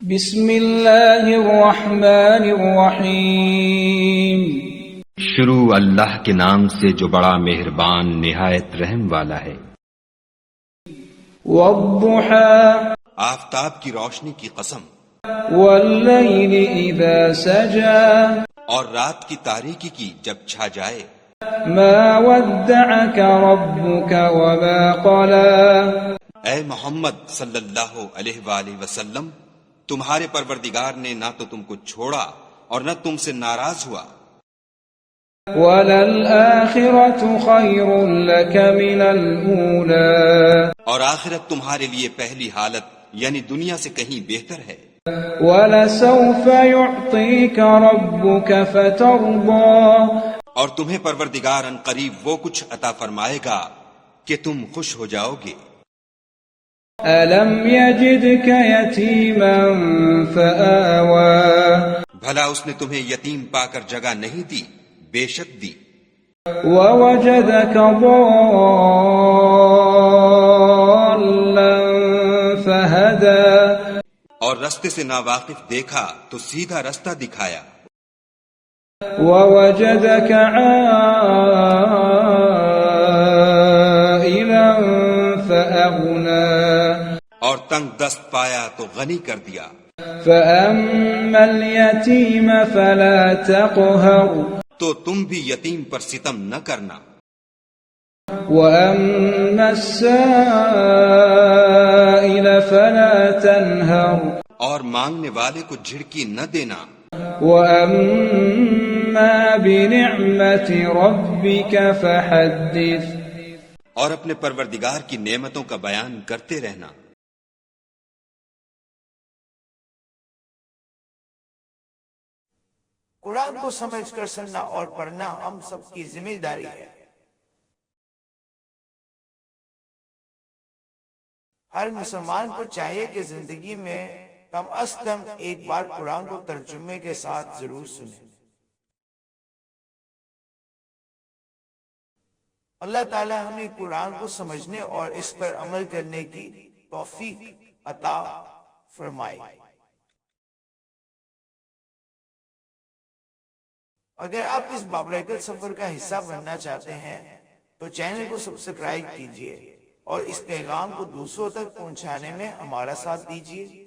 بسم اللہ الرحمن الرحیم۔ شروع اللہ کے نام سے جو بڑا مہربان نہایت رحم والا ہے۔ والضحى آفتاب کی روشنی کی قسم، واللیل اذا سجى اور رات کی تاریکی کی جب چھا جائے۔ ما ودعك ربك وما قلى۔ اے محمد صلی اللہ علیہ وآلہ وسلم، تمہارے پروردگار نے نہ تو تم کو چھوڑا اور نہ تم سے ناراض ہوا۔ وَلَلْآخِرَةُ خَيْرٌ لَكَ مِنَ الْأُولَى۔ اور آخرت تمہارے لیے پہلی حالت یعنی دنیا سے کہیں بہتر ہے۔ وَلَسَوْفَ يُعْطِيكَ رَبُّكَ فَتَرْضَى۔ اور تمہیں پروردگار ان قریب وہ کچھ عطا فرمائے گا کہ تم خوش ہو جاؤ گے۔ أَلَمْ يَجِدْكَ يَتِيمًا فَآوَى۔ بھلا اس نے تمہیں یتیم پا کر جگہ نہیں دی؟ بے شک دی۔ وَوَجَدَكَ ضَالًّا فَهَدَى۔ اور رستے سے ناواقف دیکھا تو سیدھا رستہ دکھایا۔ وَوَجَدَكَ عَائِلًا فَأَغْنَى۔ اور تنگ دست پایا تو غنی کر دیا۔ فَأَمَّا الْيَتِيمَ فَلَا تَقْهَرْ۔ تو تم بھی یتیم پر ستم نہ کرنا۔ وَأَمَّا السَّائِلَ فَلَا تَنْهَرْ۔ اور مانگنے والے کو جھڑکی نہ دینا۔ وَأَمَّا بِنِعْمَةِ رَبِّكَ فَحَدِّثْ۔ اور اپنے پروردگار کی نعمتوں کا بیان کرتے رہنا۔ قرآن کو سمجھ کر سننا اور پڑھنا ہم سب کی ذمہ داری ہے۔ ہر مسلمان کو چاہیے کہ زندگی میں کم از کم ایک بار قرآن کو ترجمے کے ساتھ ضرور سنیں۔ اللہ تعالی ہمیں قرآن کو سمجھنے اور اس پر عمل کرنے کی توفیق عطا فرمائے۔ اگر آپ اس بابرکت سفر کا حصہ بننا چاہتے ہیں تو چینل کو سبسکرائب کیجئے اور اس پیغام کو دوسروں تک پہنچانے میں ہمارا ساتھ دیجئے۔